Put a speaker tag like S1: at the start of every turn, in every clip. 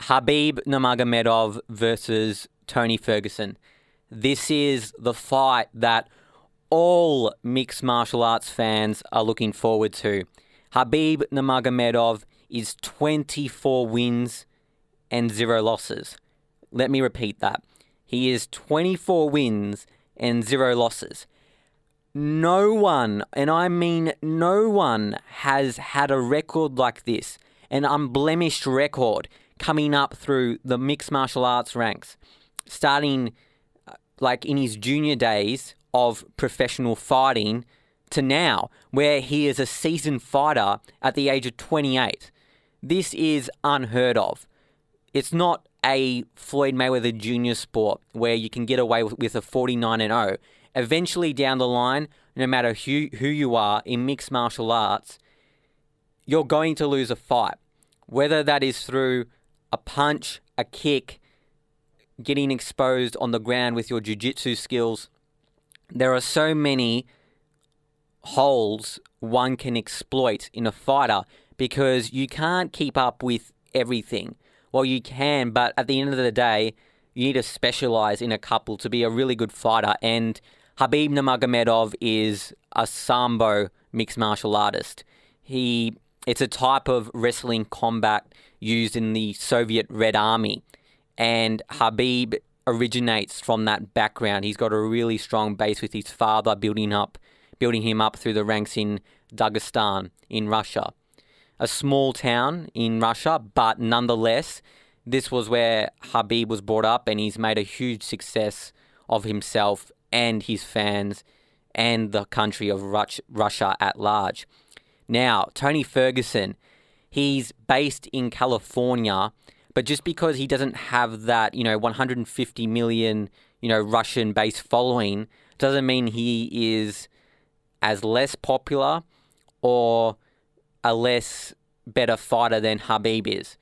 S1: Khabib Nurmagomedov versus Tony Ferguson. This is the fight that all mixed martial arts fans are looking forward to. Khabib Nurmagomedov is 24 wins and 0 losses. Let me repeat that. He is 24 wins and 0 losses. No one, and I mean no one, has had a record like this, an unblemished record coming up through the mixed martial arts ranks, starting like in his junior days of professional fighting to now, where he is a seasoned fighter at the age of 28. This is unheard of. It's not a Floyd Mayweather Jr. sport where you can get away with a 49-0. Eventually down the line, no matter who you are in mixed martial arts, you're going to lose a fight. Whether that is through a punch, a kick, getting exposed on the ground with your jiu-jitsu skills. There are so many holes one can exploit in a fighter because you can't keep up with everything. Well, you can, but at the end of the day, you need to specialize in a couple to be a really good fighter. And Khabib Nurmagomedov is a Sambo mixed martial artist. It's a type of wrestling combat used in the Soviet Red Army. And Khabib originates from that background. He's got a really strong base with his father building him up through the ranks in Dagestan in Russia. A small town in Russia, but nonetheless, this was where Khabib was brought up, and he's made a huge success of himself and his fans and the country of Russia at large. Now, Tony Ferguson, he's based in California, but just because he doesn't have that, 150 million, Russian-based following, doesn't mean he is as less popular or a less better fighter than Khabib is.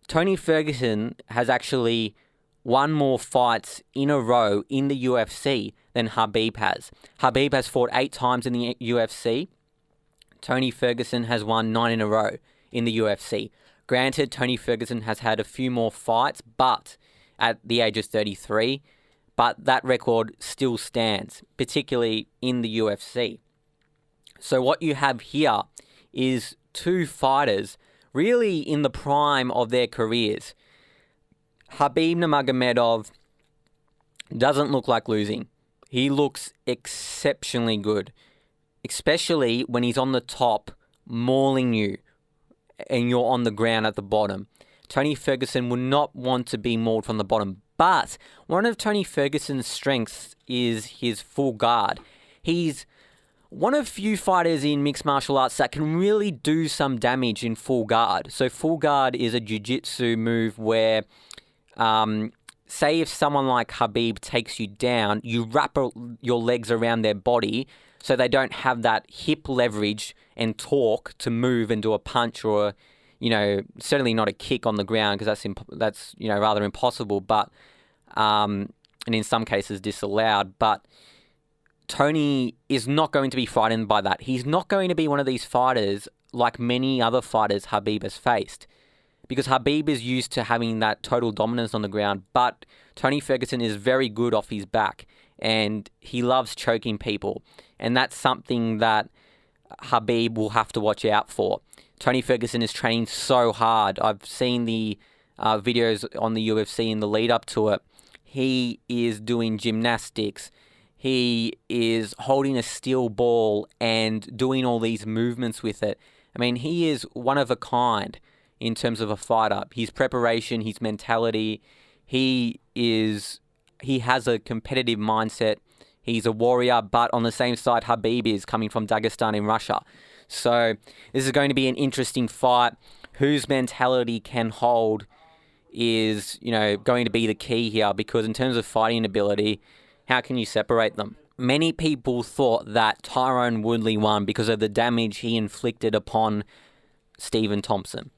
S1: Tony Ferguson has actually won more fights in a row in the UFC than Khabib has. Khabib has fought 8 times in the UFC. Tony Ferguson has won 9 in a row in the UFC. Granted, Tony Ferguson has had a few more fights, but at the age of 33, but that record still stands, particularly in the UFC. So what you have here is 2 fighters really in the prime of their careers. Khabib Nurmagomedov doesn't look like losing. He looks exceptionally good, especially when he's on the top, mauling you, and you're on the ground at the bottom. Tony Ferguson would not want to be mauled from the bottom. But one of Tony Ferguson's strengths is his full guard. He's one of few fighters in mixed martial arts that can really do some damage in full guard. So full guard is a jiu-jitsu move where, say if someone like Khabib takes you down, you wrap your legs around their body so they don't have that hip leverage and torque to move and do a punch or, certainly not a kick on the ground because that's rather impossible, but and in some cases disallowed. But Tony is not going to be frightened by that. He's not going to be one of these fighters like many other fighters Khabib has faced, because Khabib is used to having that total dominance on the ground, but Tony Ferguson is very good off his back and he loves choking people, and that's something that Khabib will have to watch out for. Tony Ferguson is training so hard. I've seen the videos on the UFC in the lead up to it. He is doing gymnastics. He is holding a steel ball and doing all these movements with it. I mean, he is one of a kind in terms of a fighter. His preparation, his mentality, he has a competitive mindset. He's a warrior, but on the same side, Khabib is coming from Dagestan in Russia. So this is going to be an interesting fight. Whose mentality can hold is, going to be the key here, because in terms of fighting ability, how can you separate them? Many people thought that Tyrone Woodley won because of the damage he inflicted upon Stephen Thompson.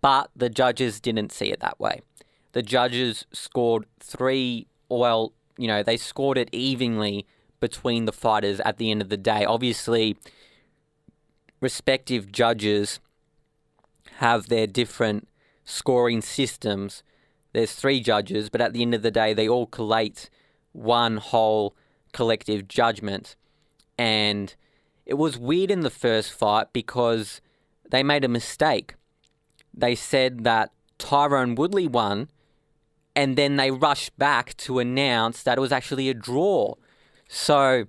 S1: But the judges didn't see it that way. The judges scored they scored it evenly between the fighters at the end of the day. Obviously, respective judges have their different scoring systems, there's 3 judges, but at the end of the day, they all collate one whole collective judgment. And it was weird in the first fight because they made a mistake. They said that Tyrone Woodley won, and then they rushed back to announce that it was actually a draw. So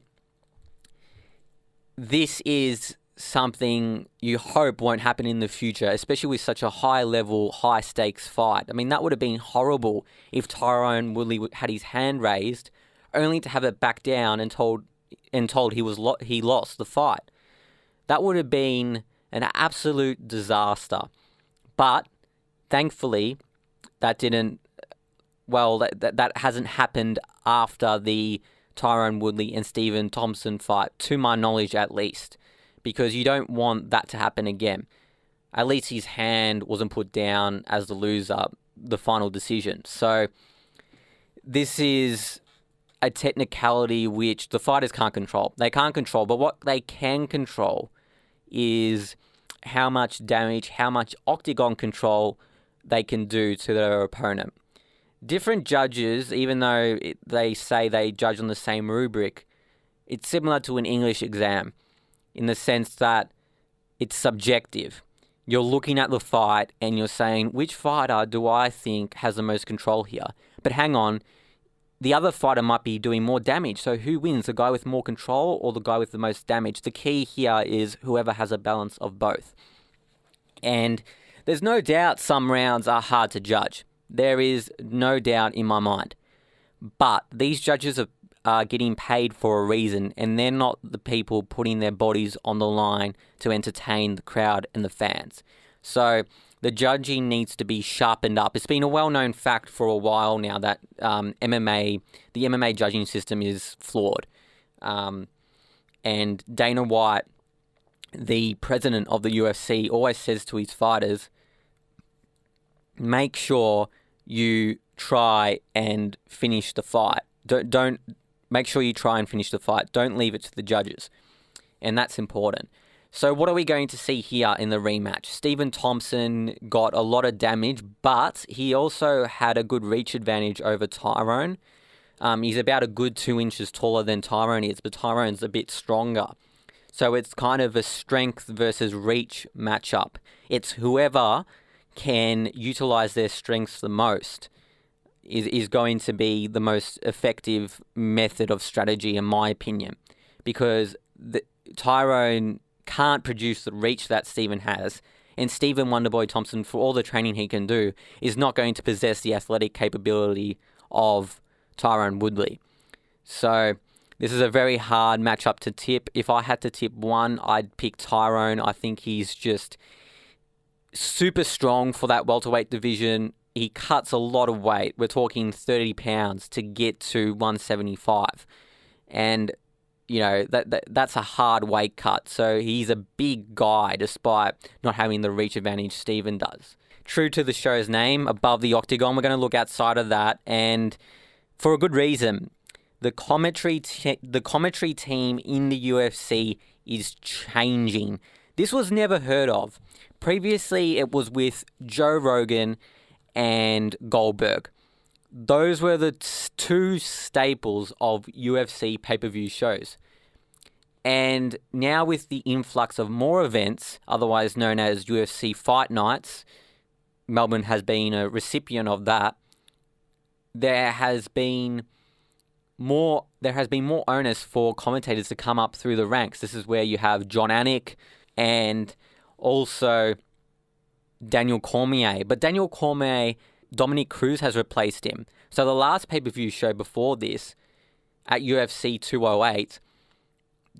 S1: this is something you hope won't happen in the future, especially with such a high-level, high-stakes fight. I mean, that would have been horrible if Tyrone Woodley had his hand raised, only to have it back down and told he lost the fight. That would have been an absolute disaster. But thankfully, that hasn't happened after the Tyrone Woodley and Stephen Thompson fight, to my knowledge at least, because you don't want that to happen again. At least his hand wasn't put down as the loser, the final decision. So this is a technicality which the fighters can't control. They can't control, but what they can control is how much damage, how much octagon control they can do to their opponent. Different judges, even though they say they judge on the same rubric, it's similar to an English exam in the sense that it's subjective. You're looking at the fight and you're saying, which fighter do I think has the most control here? But hang on, the other fighter might be doing more damage. So who wins, the guy with more control or the guy with the most damage? The key here is whoever has a balance of both. And there's no doubt some rounds are hard to judge. There is no doubt in my mind. But these judges are getting paid for a reason, and they're not the people putting their bodies on the line to entertain the crowd and the fans. So the judging needs to be sharpened up. It's been a well-known fact for a while now that the MMA judging system is flawed. And Dana White, the president of the UFC, always says to his fighters, make sure you try and finish the fight. Don't make sure you try and finish the fight. Don't leave it to the judges. And that's important. So what are we going to see here in the rematch? Stephen Thompson got a lot of damage, but he also had a good reach advantage over Tyrone. He's about a good 2 inches taller than Tyrone is, but Tyrone's a bit stronger. So it's kind of a strength versus reach matchup. It's whoever can utilize their strengths the most is going to be the most effective method of strategy, in my opinion, because Tyrone can't produce the reach that Stephen has, and Stephen Wonderboy Thompson, for all the training he can do, is not going to possess the athletic capability of Tyrone Woodley. So this is a very hard matchup to tip. If I had to tip one, I'd pick Tyrone. I think he's just super strong for that welterweight division. He cuts a lot of weight. We're talking 30 pounds to get to 175. And, you know, that's a hard weight cut. So he's a big guy despite not having the reach advantage Stephen does. True to the show's name, above the octagon, we're going to look outside of that. And for a good reason. The commentary team in the UFC is changing. This was never heard of. Previously, it was with Joe Rogan and Goldberg. Those were the two staples of UFC pay-per-view shows. And now with the influx of more events, otherwise known as UFC Fight Nights, Melbourne has been a recipient of that, there has been more onus for commentators to come up through the ranks. This is where you have Jon Anik and also Daniel Cormier. But Daniel Cormier, Dominic Cruz has replaced him. So the last pay-per-view show before this, at UFC 208,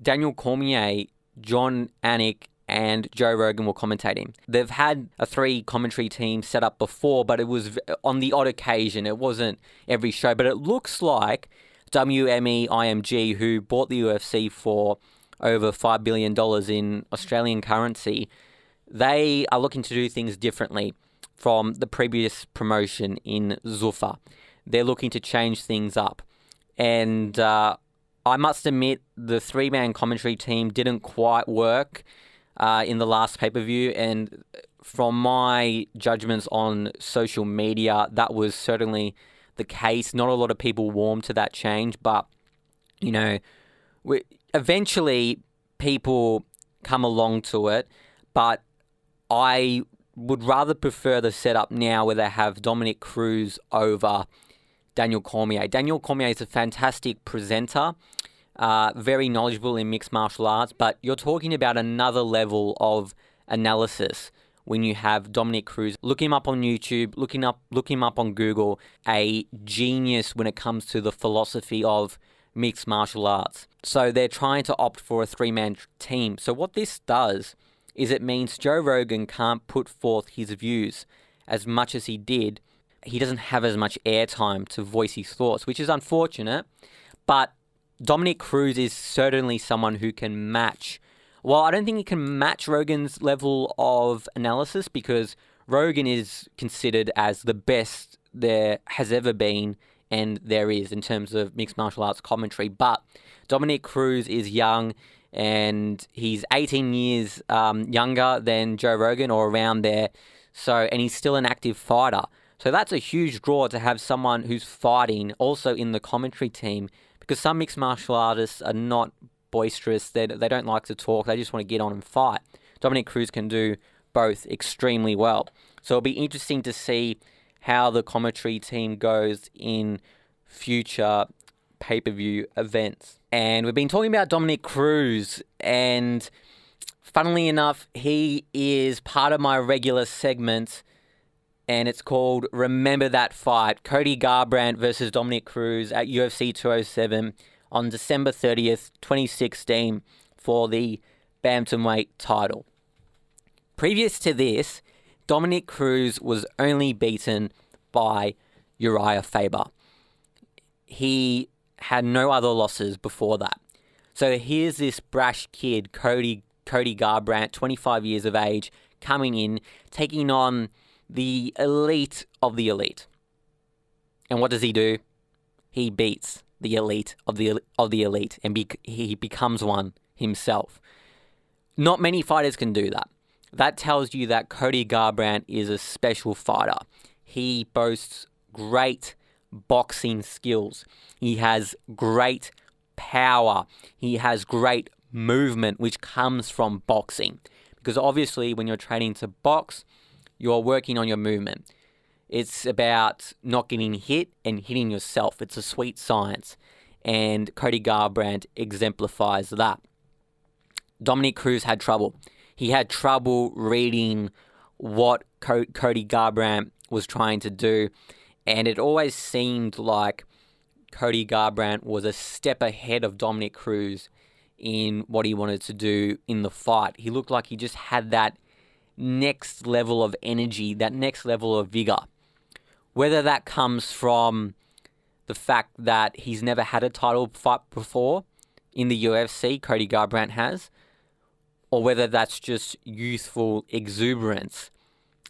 S1: Daniel Cormier, Jon Anik, and Joe Rogan were commentating. They've had a 3 commentary team set up before, but it was on the odd occasion. It wasn't every show. But it looks like WME IMG, who bought the UFC for over $5 billion in Australian currency, they are looking to do things differently from the previous promotion in Zuffa. They're looking to change things up. And I must admit, the 3-man commentary team didn't quite work in the last pay-per-view. And from my judgments on social media, that was certainly the case. Not a lot of people warmed to that change, but, eventually people come along to it. But I would rather prefer the setup now where they have Dominic Cruz over Daniel Cormier. Daniel Cormier is a fantastic presenter, very knowledgeable in mixed martial arts, but you're talking about another level of analysis when you have Dominic Cruz. Look him up on YouTube, look him up on Google, a genius when it comes to the philosophy of mixed martial arts. So they're trying to opt for a 3-man team. So what this does is it means Joe Rogan can't put forth his views as much as he did. He doesn't have as much airtime to voice his thoughts, which is unfortunate. But Dominic Cruz is certainly someone who can match. Well, I don't think he can match Rogan's level of analysis, because Rogan is considered as the best there has ever been and there is in terms of mixed martial arts commentary. But Dominic Cruz is young, and he's 18 years younger than Joe Rogan, or around there. And he's still an active fighter. So that's a huge draw to have someone who's fighting also in the commentary team, because some mixed martial artists are not boisterous. They don't like to talk. They just want to get on and fight. Dominic Cruz can do both extremely well. So it'll be interesting to see how the commentary team goes in future pay-per-view events. And we've been talking about Dominic Cruz, and funnily enough, he is part of my regular segment, and it's called Remember That Fight. Cody Garbrandt versus Dominic Cruz at UFC 207 on December 30th, 2016 for the bantamweight title. Previous to this, Dominic Cruz was only beaten by Uriah Faber. He had no other losses before that. So here's this brash kid, Cody Garbrandt, 25 years of age, coming in, taking on the elite of the elite. And what does he do? He beats the elite of the elite, and he becomes one himself. Not many fighters can do that. That tells you that Cody Garbrandt is a special fighter. He boasts great boxing skills. He has great power. He has great movement, which comes from boxing. Because obviously, when you're training to box, you're working on your movement. It's about not getting hit and hitting yourself. It's a sweet science. And Cody Garbrandt exemplifies that. Dominic Cruz had trouble. He had trouble reading what Cody Garbrandt was trying to do. And it always seemed like Cody Garbrandt was a step ahead of Dominic Cruz in what he wanted to do in the fight. He looked like he just had that next level of energy, that next level of vigor. Whether that comes from the fact that he's never had a title fight before in the UFC, Cody Garbrandt has, or whether that's just youthful exuberance.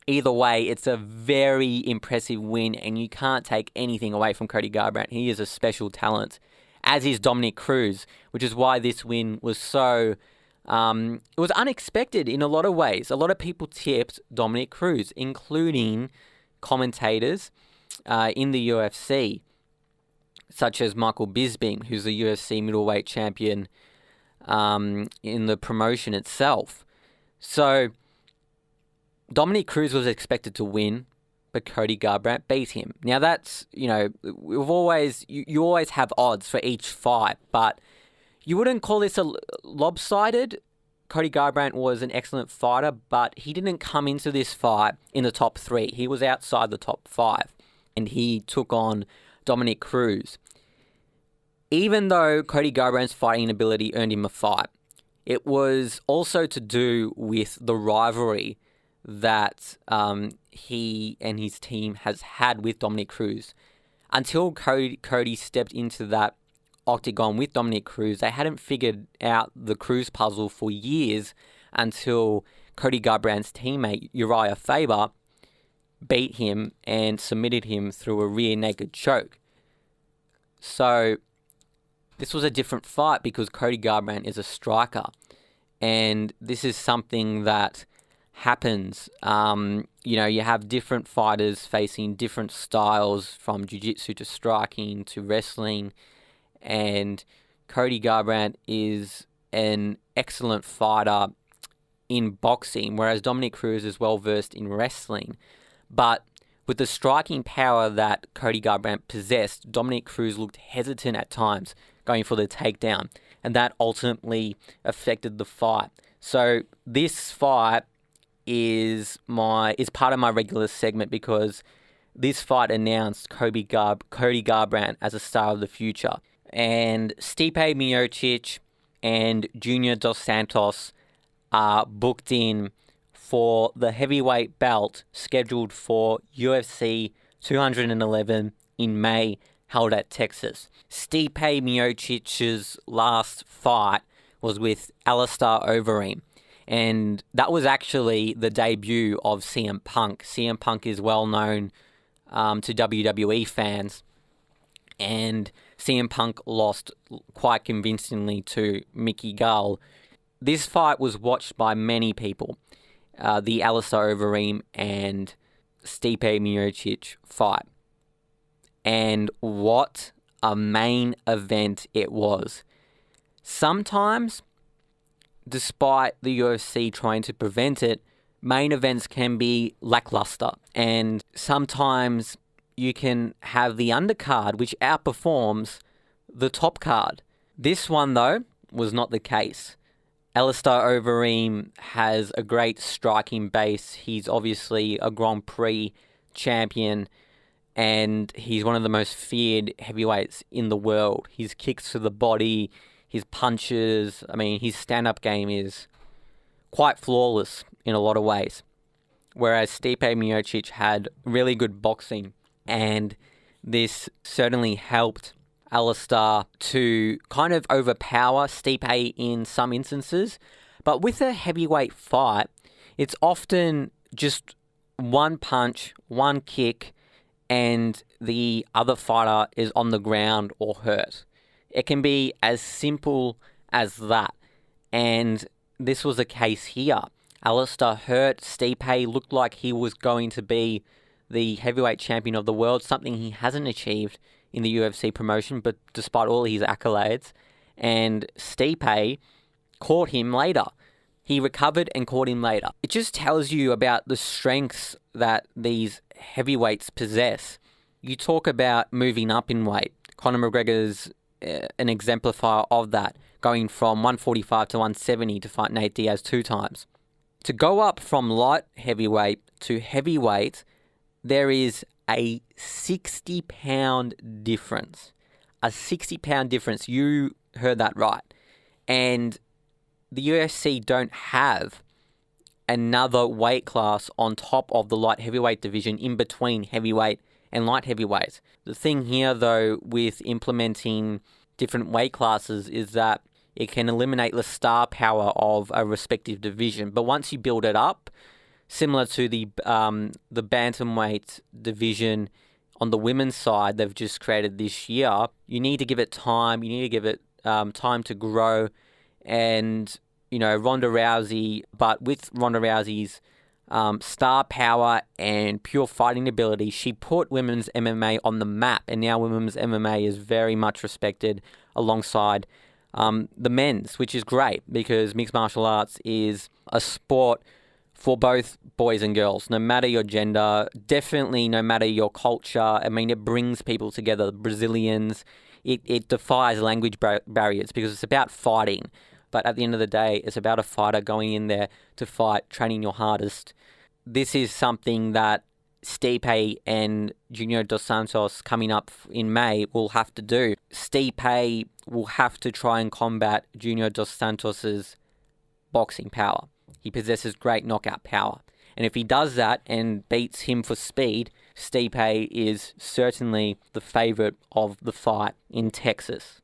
S1: Either way, it's a very impressive win, and you can't take anything away from Cody Garbrandt. He is a special talent, as is Dominic Cruz, which is why this win was so... it was unexpected in a lot of ways. A lot of people tipped Dominic Cruz, including commentators in the UFC, such as Michael Bisping, who's the UFC middleweight champion in the promotion itself. So Dominic Cruz was expected to win, but Cody Garbrandt beat him. Now that's, you always have odds for each fight, but you wouldn't call this a lopsided. Cody Garbrandt was an excellent fighter, but he didn't come into this fight in the top 3. He was outside the top 5, and he took on Dominic Cruz. Even though Cody Garbrandt's fighting ability earned him a fight, it was also to do with the rivalry that he and his team has had with Dominic Cruz. Until Cody stepped into that octagon with Dominic Cruz, they hadn't figured out the Cruz puzzle for years until Cody Garbrandt's teammate Uriah Faber beat him and submitted him through a rear naked choke. So this was a different fight because Cody Garbrandt is a striker, and this is something that happens. You have different fighters facing different styles, from jiu-jitsu to striking to wrestling, and Cody Garbrandt is an excellent fighter in boxing, whereas Dominic Cruz is well versed in wrestling. But with the striking power that Cody Garbrandt possessed, Dominic Cruz looked hesitant at times going for the takedown, and that ultimately affected the fight. So this fight is part of my regular segment, because this fight announced Cody Garbrandt as a star of the future. And Stipe Miocic and Junior Dos Santos are booked in for the heavyweight belt scheduled for UFC 211 in May, held at Texas. Stipe Miocic's last fight was with Alistair Overeem, and that was actually the debut of CM Punk. CM Punk is well known to WWE fans, and CM Punk lost quite convincingly to Mickey Gall. This fight was watched by many people, the Alistair Overeem and Stipe Miocic fight. And what a main event it was. Sometimes, despite the UFC trying to prevent it, main events can be lackluster. And sometimes you can have the undercard which outperforms the top card. This one, though, was not the case. Alistair Overeem has a great striking base. He's obviously a Grand Prix champion, and he's one of the most feared heavyweights in the world. His kicks to the body, his punches, his stand-up game is quite flawless in a lot of ways. Whereas Stipe Miocic had really good boxing, and this certainly helped Alistair to kind of overpower Stipe in some instances. But with a heavyweight fight, it's often just one punch, one kick, and the other fighter is on the ground or hurt. It can be as simple as that. And this was the case here. Alistair hurt. Stipe looked like he was going to be the heavyweight champion of the world, something he hasn't achieved in the UFC promotion, but despite all his accolades. And Stipe caught him later. He recovered and caught him later. It just tells you about the strengths that these heavyweights possess. You talk about moving up in weight. Conor McGregor's an exemplifier of that, going from 145 to 170 to fight Nate Diaz 2 times. To go up from light heavyweight to heavyweight, there is a 60-pound difference. A 60-pound difference. You heard that right. And the UFC don't have another weight class on top of the light heavyweight division in between heavyweight and light heavyweight. The thing here, though, with implementing different weight classes is that it can eliminate the star power of a respective division. But once you build it up, similar to the bantamweight division on the women's side they've just created this year, you need to give it time. You need to give it time to grow. And, Ronda Rousey, but with Ronda Rousey's star power and pure fighting ability, she put women's MMA on the map. And now women's MMA is very much respected alongside the men's, which is great because mixed martial arts is a sport for both boys and girls, no matter your gender, definitely no matter your culture. It brings people together. Brazilians, it defies language barriers because it's about fighting. But at the end of the day, it's about a fighter going in there to fight, training your hardest. This is something that Stipe and Junior Dos Santos coming up in May will have to do. Stipe will have to try and combat Junior Dos Santos's boxing power. He possesses great knockout power. And if he does that and beats him for speed, Stipe is certainly the favourite of the fight in Texas.